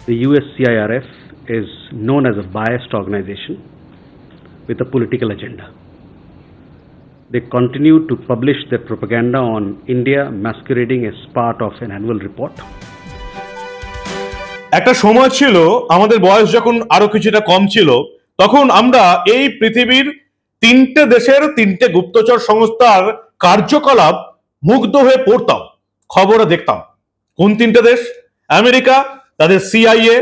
The USCIRF is known as a biased organization with a political agenda. They continue to publish their propaganda on India masquerading as part of an annual report. একটা সময় ছিল আমাদের বয়স যখন আরো কিছুটা কম ছিল, তখন আমরা এই পৃথিবীর তিনটে দেশের তিনটে গুপ্তচর সংস্থার কার্যকলাপ মুগ্ধ হয়ে পড়তাম, খবরে দেখতাম। কোন তিনটে দেশ? আমেরিকা, তাদের CIA,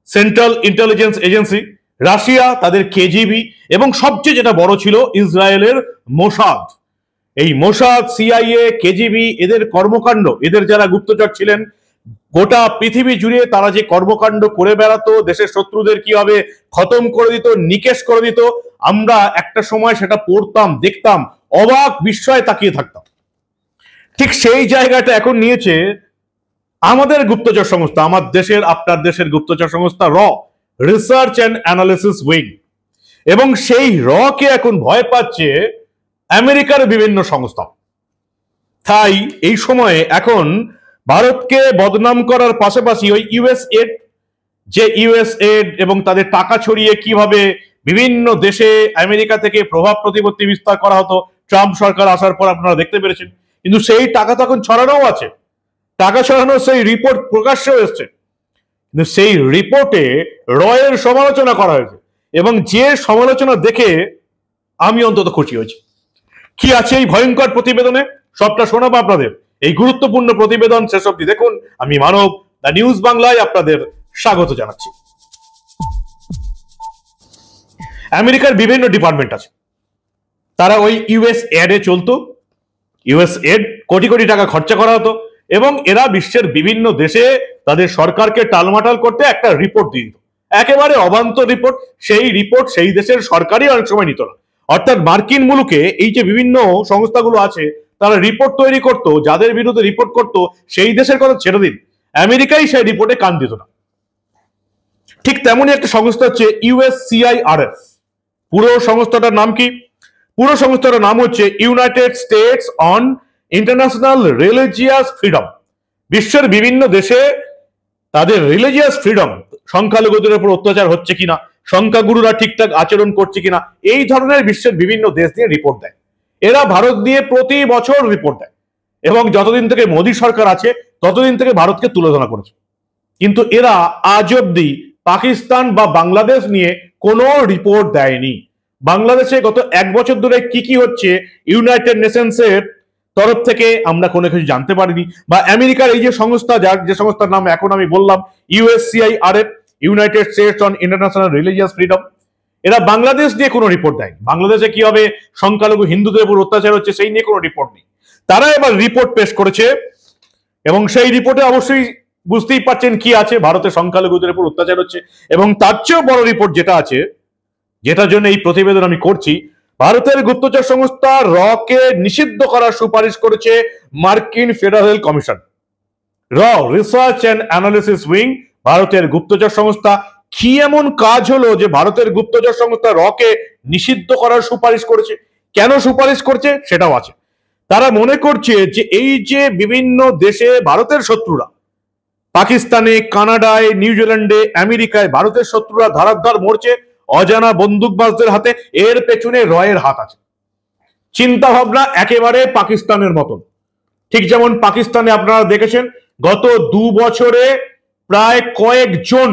central intelligence agency; Russia, তাদের কেজিবি; এবং সবচেয়ে যেটা বড় ছিল, ইসরায়েলের মোসাদ। এই মোসাদ, সিআইএ, কেজিবি, এদের কর্মকাণ্ড, এদের যারা গুপ্তচর ছিলেন, গোটা পৃথিবী জুড়ে তারা যে কর্মকাণ্ড করে বেড়াতো, দেশের শত্রুদের কিভাবে খতম করে দিত, নিকেশ করে দিত, আমরা একটা সময় সেটা পড়তাম, দেখতাম, অবাক বিস্ময়ে তাকিয়ে থাকতাম। ঠিক সেই জায়গাটা এখন নিয়েছে আমাদের গুপ্তচর সংস্থা, আমার দেশের, আপনার দেশের গুপ্তচর সংস্থা রিসার্চ অ্যান্ড অ্যানালিসিস উইং। এবং সেই কে এখন ভয় পাচ্ছে আমেরিকার বিভিন্ন সংস্থা। তাই এই সময়ে এখন ভারতকে বদনাম করার পাশাপাশি ওই ইউএসএড এবং তাদের টাকা ছড়িয়ে কিভাবে বিভিন্ন দেশে আমেরিকা থেকে প্রভাব প্রতিপত্তি বিস্তার করা হতো ট্রাম্প সরকার আসার পর আপনারা দেখতে পেরেছেন। কিন্তু সেই টাকা তো এখন ছড়ানোও আছে, টাকা ছড়ানোর সেই রিপোর্ট প্রকাশ্যেও এসছে। কিন্তু সেই রিপোর্টে এর সমালোচনা করা হয়েছে, এবং যে সমালোচনা দেখে আমি অন্তত খুশি হয়েছি। কি আছে এই ভয়ঙ্কর প্রতিবেদনে সবটা শোনাবো আপনাদের। এই গুরুত্বপূর্ণ প্রতিবেদন শেষ অবধি দেখুন। আমি মানব, দ্য নিউজ বাংলায় আপনাদের স্বাগত জানাচ্ছি। আমেরিকার বিভিন্ন ডিপার্টমেন্ট আছে, তারা ওই ইউএসএড চলতো। ইউএসএড কোটি কোটি টাকা খরচা করা হতো, এবং এরা বিশ্বের বিভিন্ন দেশে তাদের সরকারকে টালমাটাল করতে একটা রিপোর্ট দিয়ে দিত, একেবারে অবান্তর রিপোর্ট। সেই রিপোর্ট সেই দেশের সরকারই অনেক সময় নিত না। অর্থাৎ মার্কিন মুলুকে এই যে বিভিন্ন সংস্থাগুলো আছে, তারা রিপোর্ট তৈরি করতো, যাদের বিরুদ্ধে রিপোর্ট করতো সেই দেশের কথা ছেড়ে দিন, আমেরিকাই সেই রিপোর্টে কান দিত না। ঠিক তেমনই একটা সংস্থা হচ্ছে USCIRF। পুরো সংস্থাটার নাম কি? পুরো সংস্থাটার নাম হচ্ছে United states on international religious freedom. বিশ্বের বিভিন্ন দেশে তাদের রিলিজিয়াস ফ্রিডম, সংখ্যালঘুদের উপর অত্যাচার হচ্ছে কিনা, সংখ্যাগুরুরা ঠিকঠাক আচরণ করছে কিনা, এই ধরনের বিশ্বের বিভিন্ন দেশ নিয়ে রিপোর্ট দেয়। এরা ভারত নিয়ে প্রতি বছর রিপোর্ট দেয়, এবং যতদিন থেকে মোদী সরকার আছে ততদিন থেকে ভারতকে তুলনা করেছে। কিন্তু এরা আজ অব্দি পাকিস্তান বা বাংলাদেশ নিয়ে কোনো রিপোর্ট দেয়নি। বাংলাদেশে গত এক বছর ধরে কি কি হচ্ছে ইউনাইটেড নেশনস এর তরফ থেকে আমরা কোনো কিছু জানতে পারিনি। বা আমেরিকার এই যে সংস্থা, যে সংস্থার নাম এখন আমি বললাম, USCIRF, United states on international religious freedom, এরা বাংলাদেশ নিয়ে কোনো রিপোর্ট দেয়। বাংলাদেশে কি হবে, সংখ্যালঘু হিন্দুদের উপর অত্যাচার হচ্ছে, সেই নিয়ে কোনো রিপোর্ট নেই। তারা এবার রিপোর্ট পেশ করেছে, এবং সেই রিপোর্টে অবশ্যই বুঝতেই পারছেন কি আছে, ভারতের সংখ্যালঘুদের উপর অত্যাচার হচ্ছে। এবং তার চেয়েও বড় রিপোর্ট যেটা আছে, যেটার জন্য এই প্রতিবেদন আমি করছি, ভারতের গুপ্তচর সংস্থা কে নিষিদ্ধ করার সুপারিশ করেছে মার্কিন federal commission. Research and analysis wing, ভারতের গুপ্তচর সংস্থা। কি এমন কাজ হলো যে ভারতের গুপ্তচর সংস্থা কে নিষিদ্ধ করার সুপারিশ করেছে? কেন সুপারিশ করছে সেটাও আছে। তারা মনে করছে যে এই যে বিভিন্ন দেশে ভারতের শত্রুরা, পাকিস্তানে, কানাডায়, নিউজিল্যান্ডে, আমেরিকায় ভারতের শত্রুরা ধারাধার মরছে অজানা বন্দুকবাজদের হাতে, এর পেছনে এর হাত আছে। চিন্তা ভাবনা একেবারে পাকিস্তানের মতন। ঠিক যেমন পাকিস্তানে আপনারা দেখেছেন গত 2 বছরে প্রায় কয়েকজন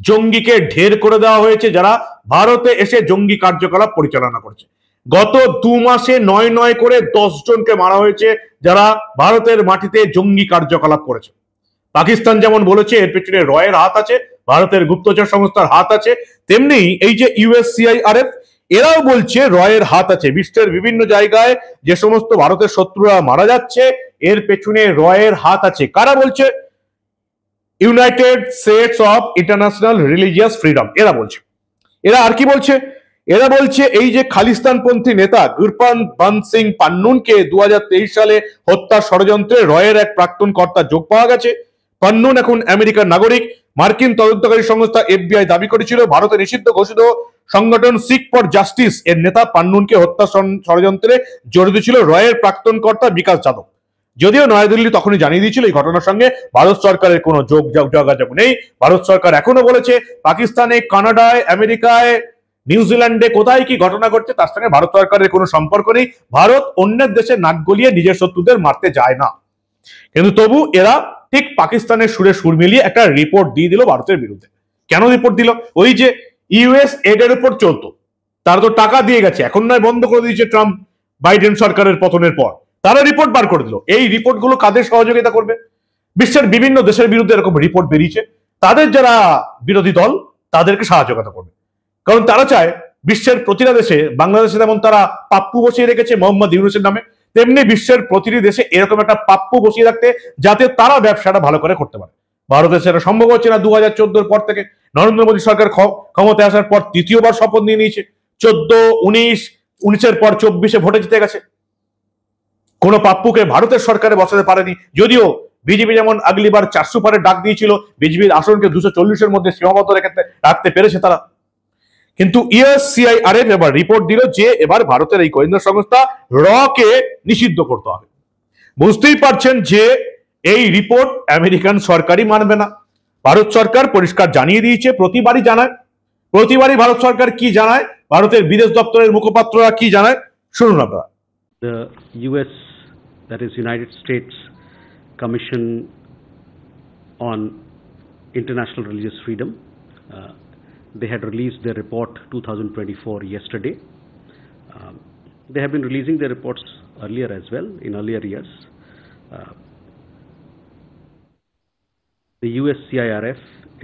জঙ্গিকে ঢের করে দেওয়া হয়েছে, যারা ভারতে এসে জঙ্গি কার্যকলাপ পরিচালনা করছে। গত 2 মাসে 9 করে 10 জনকে মারা হয়েছে, যারা ভারতের মাটিতে জঙ্গি কার্যকলাপ করেছে। পাকিস্তান যেমন বলেছে এর পেছনে এর হাত আছে, ভারতের গুপ্তচর সংস্থার হাত আছে, তেমনি এই যে USCIRF, এরাও বলছে এর হাত আছে। বিশ্বের বিভিন্ন জায়গায় যে সমস্ত ভারতের শত্রুরা মারা যাচ্ছে, এর পেছনে এর হাত আছে। কারা বলছে? United states of international religious freedom এরা বলছে। এরা আর কি বলছে? এরা বলছে এই যে খালিস্তানপন্থী নেতা গুরপ্রীত সিং পান্নুনকে 2023 সালে হত্যা ষড়যন্ত্রে এর এক প্রাক্তন কর্তা যোগ পাওয়া গেছে। পান্নুন এখন আমেরিকার নাগরিক। মার্কিন তদন্তকারী সংস্থা FBI দাবি করেছিল ভারতে নিষিদ্ধ ঘোষিত সংগঠন সিক ফর জাস্টিস এর নেতা পান্নুনকে হত্যা ষড়যন্ত্রে জড়িত ছিল এর প্রাক্তন কর্তা বিকাশ যাদব। যদিও নয়াদিল্লি তখনই জানিয়ে দিয়েছিল এই ঘটনার সঙ্গে ভারত সরকারের কোনো যোগাযোগ নেই। ভারত সরকার এখনো বলেছে পাকিস্তানে, কানাডায়, আমেরিকায়, নিউজিল্যান্ডে কোথায় কি ঘটনা ঘটছে তার সঙ্গে ভারত সরকারের কোনো সম্পর্ক নেই। ভারত অন্যের দেশে নাক গলিয়ে নিজের শত্রুদের মারতে যায় না। কিন্তু তবু এরা ঠিক পাকিস্তানের সুরে সুর মিলিয়ে একটা রিপোর্ট দিয়ে দিল ভারতের বিরুদ্ধে। কেন রিপোর্ট দিল? ওই যে ইউএস এড এর উপর চলতো, তারা তো টাকা দিয়ে গেছে, এখন নয় বন্ধ করে দিয়েছে ট্রাম্প বাইডেন সরকারের পতনের পর, তারা রিপোর্ট বার করে দিল। এই রিপোর্ট গুলো কাদের সহযোগিতা করবে? বিশ্বের বিভিন্ন দেশের বিরুদ্ধে এরকম রিপোর্ট বেরিয়েছে, তাদের যারা বিরোধী দল তাদেরকে সহযোগিতা করবে। কারণ তারা চায় বিশ্বের প্রতিটা দেশে, বাংলাদেশে যেমন তারা পাপ্পু বসিয়ে রেখেছে মোহাম্মদ ইউনূসের নামে, তেমনি বিশ্বের প্রতিটি দেশে এরকম একটা পাপ্পু বসিয়ে রাখতে, যাতে তারা ব্যবসাটা ভালো করে করতে পারে। ভারতের সেটা সম্ভব হচ্ছে না। 2014 পর থেকে নরেন্দ্র মোদী সরকার ক্ষমতায় আসার পর তৃতীয়বার শপথ নিয়ে নিয়েছে। 14, 19, 19-এর পর 24-এ ভোটে জিতে গেছে। কোন পাপ্পুকে ভারতের সরকারে বসাতে পারেনি। যদিও বিজেপি যেমন আগলিবার 400 পারের ডাক দিয়েছিল, বিজেপির আসনকে 240-এর মধ্যে সীমাবদ্ধ রাখতে পেরেছে তারা। কিন্তু ইউএসসিআইআরএফ এবার রিপোর্ট দিল যে এবার ভারতের এই গোয়েন্দা সংস্থা কে নিষিদ্ধ করতে হবে। বুঝতেই পারছেন যে এই রিপোর্ট আমেরিকান সরকারই মানবে না। ভারত সরকার পরিষ্কার জানিয়ে দিয়েছে, প্রতিবারই ভারত সরকার কি জানায়, ভারতের বিদেশ দপ্তরের মুখপাত্ররা কি জানায়, শুনুন আপনারা। The US, that is United States Commission on International Religious Freedom, they had released their report 2024 yesterday. They have been releasing their reports earlier as well, in earlier years. The USCIRF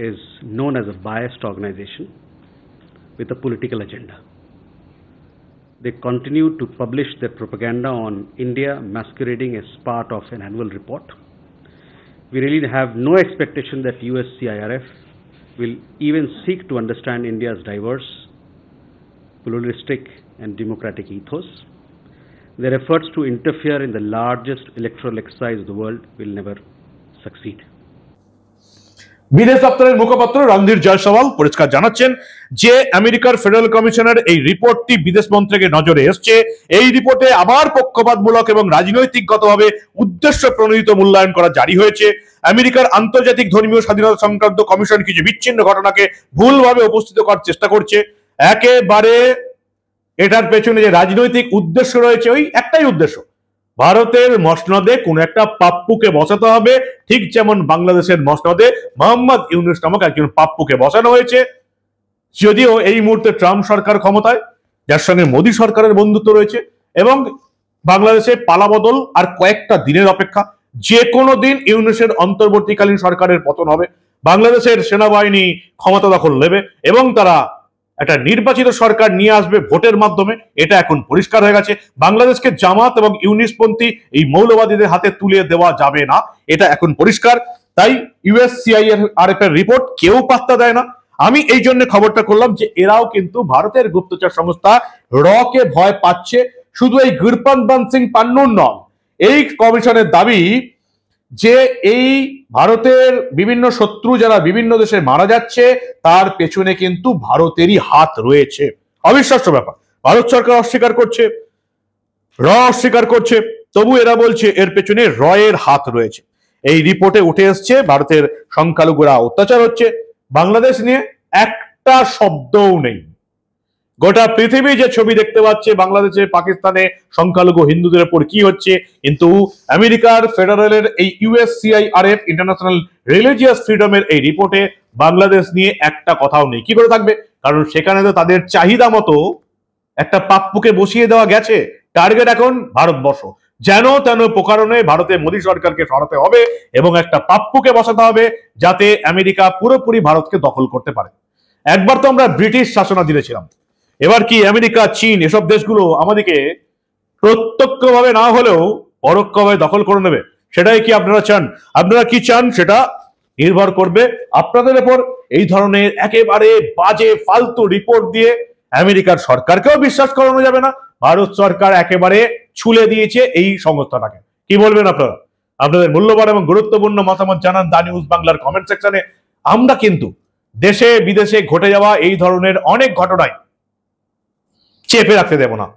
is known as a biased organization with a political agenda. They continue to publish their propaganda on India, masquerading as part of an annual report. We really have no expectation that USCIRF will even seek to understand India's diverse, pluralistic and democratic ethos. Their efforts to interfere in the largest electoral exercise of the world will never succeed. বিদেশ দপ্তরের মুখপাত্র রণধীর জয়সওয়াল পরিষ্কার জানাচ্ছেন যে আমেরিকার federal কমিশনের এই রিপোর্টটি বিদেশ মন্ত্রকের নজরে এসছে। এই রিপোর্টে আবার পক্ষপাতমূলক এবং রাজনৈতিকগতভাবে উদ্দেশ্য প্রণোদিত মূল্যায়ন করা জারি হয়েছে। আমেরিকার আন্তর্জাতিক ধর্মীয় স্বাধীনতা সংক্রান্ত কমিশন কিছু বিচ্ছিন্ন ঘটনাকে ভুলভাবে উপস্থিত করার চেষ্টা করছে। একেবারে এটার পেছনে যে রাজনৈতিক উদ্দেশ্য রয়েছে, ওই একটাই উদ্দেশ্য, ভারতের মসনদে কোন একটা পাপ্পুকে বসাতে হবে, ঠিক যেমন বাংলাদেশের মসনদে মোহাম্মদ ইউনূস নামক একজন পাপ্পুকে বসানো হয়েছে। যদিও এই মুহূর্তে ট্রাম্প সরকার ক্ষমতায়, যার সঙ্গে মোদী সরকারের বন্ধুত্ব রয়েছে, এবং বাংলাদেশে পালাবদল আর কয়েকটা দিনের অপেক্ষা। যে কোনো দিন ইউনূসের অন্তর্বর্তীকালীন সরকারের পতন হবে, বাংলাদেশের সেনাবাহিনী ক্ষমতা দখল নেবে এবং তারা একটা নির্বাচিত সরকার নিয়ে আসবে ভোটের মাধ্যমে। এটা এখন পরিষ্কার হয়ে গেছে। বাংলাদেশকে জামাত এবং ইউনিসপন্থী এই মৌলবাদীদের হাতে তুলে দেওয়া যাবে না, এটা এখন পরিষ্কার। তাই ইউএসসিআইআরএফ এর রিপোর্ট কেউ পাত্তা দেয় না। আমি এই জন্য খবরটা করলাম যে এরাও কিন্তু ভারতের গুপ্তচর সংস্থা কে ভয় পাচ্ছে। শুধু এই গুরপন্তন সিং পান্নুর নয়, এই কমিশনের দাবি যে এই ভারতের বিভিন্ন শত্রু যারা বিভিন্ন দেশে মারা যাচ্ছে তার পেছনে কিন্তু ভারতেরই হাত রয়েছে। অবিশ্বাস্য ব্যাপার। ভারত সরকার অস্বীকার করছে, অস্বীকার করছে, তবু এরা বলছে এর পেছনে এর হাত রয়েছে। এই রিপোর্টে উঠে এসছে ভারতের সংখ্যালঘুরা অত্যাচার হচ্ছে, বাংলাদেশ নিয়ে একটা শব্দও নেই। গোটা পৃথিবী যে ছবি দেখতে পাচ্ছে বাংলাদেশে, পাকিস্তানে সংখ্যালঘু হিন্দুদের উপর কি হচ্ছে, কিন্তু আমেরিকার ফেডারেলের এই ইউএসসিআইআরএফ ইন্টারন্যাশনাল রিলিজিয়াস ফ্রিডমের এই রিপোর্টে বাংলাদেশ নিয়ে একটা কথাও নেই। কি করে থাকবে? কারণ সেখানে তো তাদের চাহিদা মতো একটা পাপ্পুকে বসিয়ে দেওয়া গেছে। টার্গেট এখন ভারতবর্ষ। যেন তেন প্রকারণে ভারতে মোদী সরকারকে সরাতে হবে এবং একটা পাপ্পুকে বসাতে হবে যাতে আমেরিকা পুরোপুরি ভারতকে দখল করতে পারে। একবার তো আমরা ব্রিটিশ শাসনাধীনে ছিলাম, এবার কি আমেরিকা, চীন এসব দেশগুলো আমাদেরকে প্রত্যক্ষভাবে না হলেও পরোক্ষভাবে দখল করে নেবে? সেটাই কি আপনারা চান? আপনারা কি চান সেটা নির্ভর করবে আপনাদের উপর। এই ধরনের একেবারে বাজে ফালতু রিপোর্ট দিয়ে আমেরিকার সরকারকেও বিশ্বাস করানো যাবে না। ভারত সরকার একেবারে ছুলে দিয়েছে এই সংস্থাটাকে। কি বলবেন আপনারা? আপনাদের মূল্যবান এবং গুরুত্বপূর্ণ মতামত জানান দা নিউজ বাংলার কমেন্ট সেকশনে। আমরা কিন্তু দেশে বিদেশে ঘটে যাওয়া এই ধরনের অনেক ঘটনায় চেপে রাখতে দেব না।